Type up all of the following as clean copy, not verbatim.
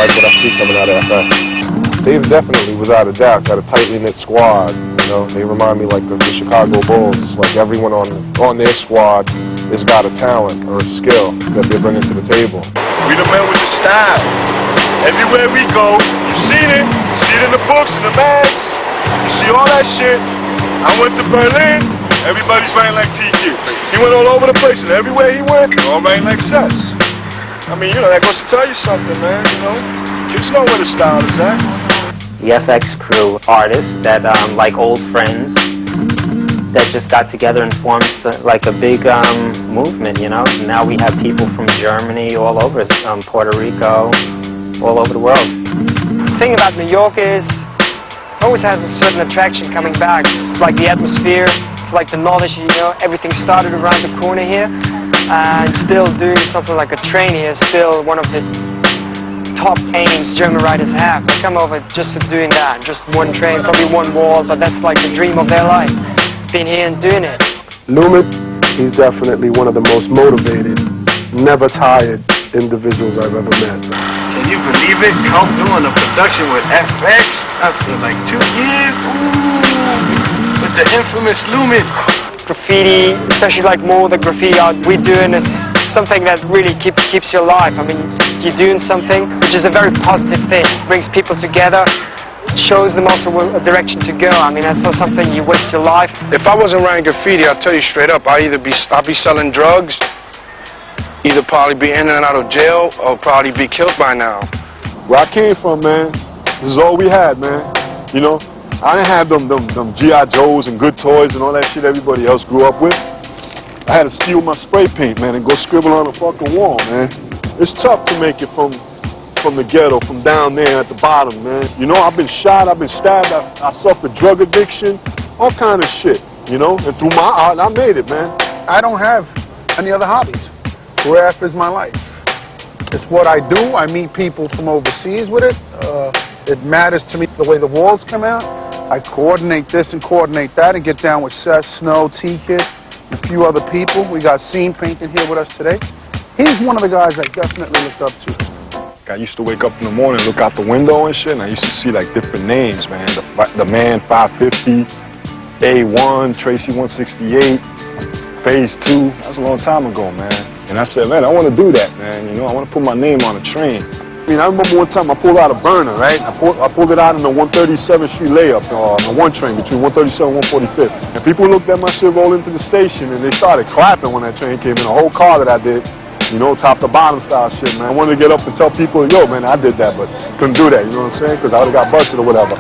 like what I see coming out of FX. They've definitely, without a doubt, got a tightly knit squad. You know, they remind me like of the Chicago Bulls. It's like everyone on their squad has got a talent or a skill that they're bringing to the table. We the men with the style. Everywhere we go, you've seen it. You see it in the books, in the mags. You see all that shit. I went to Berlin. Everybody's writing like TQ. He went all over the place, and everywhere he went, they're all writing like Sess. I mean, you know, that goes to tell you something, man, you know? Kids know where the style is at. The FX crew artists that, like old friends, that just got together and formed like a big movement, you know? Now we have people from Germany, all over, Puerto Rico, all over the world. The thing about New York is, it always has a certain attraction coming back. It's like the atmosphere, it's like the knowledge, you know, everything started around the corner here. And still doing something like a train here is still one of the top aims German writers have. They come over just for doing that, just one train, probably one wall, but that's like the dream of their life, being here and doing it. Lumen, he's definitely one of the most motivated, never tired individuals I've ever met. Can you believe it? Come doing a production with FX after like 2 years? Ooh, with the infamous Lumen. Graffiti, especially like more the graffiti art we're doing, is something that really keeps you alive. I mean, you're doing something which is a very positive thing. It brings people together, shows them also a direction to go. I mean, that's not something you waste your life. If I wasn't writing graffiti, I'll tell you straight up, I'll be selling drugs, either probably be in and out of jail, or probably be killed by now. Where I came from, man, this is all we had, man. You know, I didn't have them G.I. Joes and good toys and all that shit everybody else grew up with. I had to steal my spray paint, man, and go scribble on a fucking wall, man. It's tough to make it from the ghetto, from down there at the bottom, man. You know, I've been shot, I've been stabbed, I suffered drug addiction, all kind of shit, you know? And through my art, I made it, man. I don't have any other hobbies. Graph is my life. It's what I do. I meet people from overseas with it. It matters to me the way the walls come out. I coordinate this and coordinate that and get down with Seth, Snow, T-Kid, and a few other people. We got Scene painting here with us today. He's one of the guys I definitely looked up to. I used to wake up in the morning, look out the window and shit, and I used to see like different names, man. The Man 550, A1, Tracy 168, Phase 2. That's a long time ago, man. And I said, man, I want to do that, man. You know, I want to put my name on a train. I mean, I remember one time I pulled out a burner, right? I pulled it out in the 137th Street layup on the one train between 137 and 145th. And people looked at my shit roll into the station and they started clapping when that train came in. The whole car that I did, you know, top to bottom style shit, man. I wanted to get up and tell people, yo, man, I did that, but couldn't do that, you know what I'm saying? Because I would have got busted or whatever.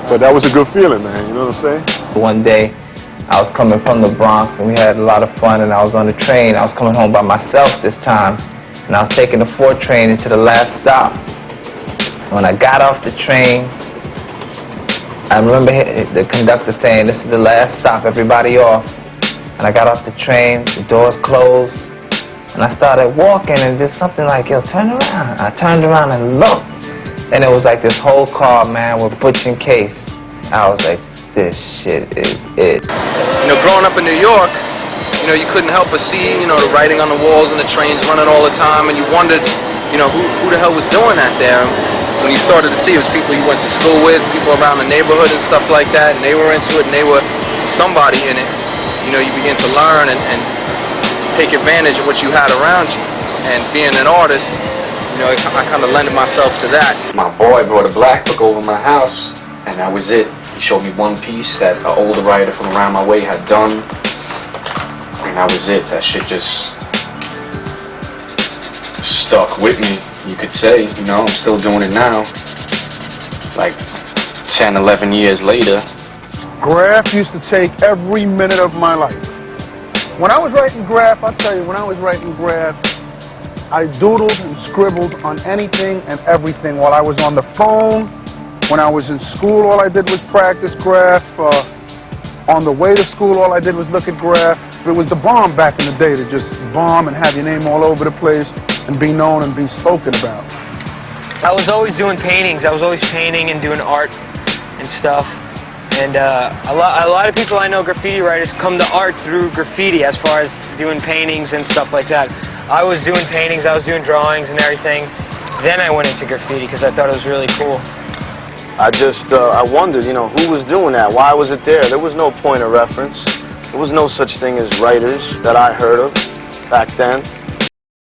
But that was a good feeling, man, you know what I'm saying? One day, I was coming from the Bronx and we had a lot of fun and I was on the train. I was coming home by myself this time and I was taking the 4 train into the last stop. When I got off the train, I remember the conductor saying, this is the last stop, everybody off. And I got off the train, the doors closed, and I started walking and just something like, yo, turn around. I turned around and looked, and it was like this whole car, man, with Butch and Case. I was like, this shit is it. You know, growing up in New York, you know, you couldn't help but see, you know, the writing on the walls and the trains running all the time, and you wondered, you know, who the hell was doing that there? When you started to see, it was people you went to school with, people around the neighborhood and stuff like that, and they were into it, and they were somebody in it. You know, you begin to learn and take advantage of what you had around you. And being an artist, you know, I kind of lended myself to that. My boy brought a black book over my house, and that was it. He showed me one piece that an older writer from around my way had done, and that was it. That shit just stuck with me, you could say. You know, I'm still doing it now, like 10, 11 years later. Graph used to take every minute of my life. When I was writing Graph, I'll tell you, when I was writing Graph, I doodled and scribbled on anything and everything while I was on the phone. When I was in school, all I did was practice Graph. On the way to school, all I did was look at Graph. It was the bomb back in the day to just bomb and have your name all over the place and be known and be spoken about. I was always doing paintings. I was always painting and doing art and stuff. And a lot of people I know, graffiti writers, come to art through graffiti as far as doing paintings and stuff like that. I was doing paintings, I was doing drawings and everything. Then I went into graffiti because I thought it was really cool. I wondered, you know, who was doing that? Why was it there? There was no point of reference. There was no such thing as writers that I heard of back then.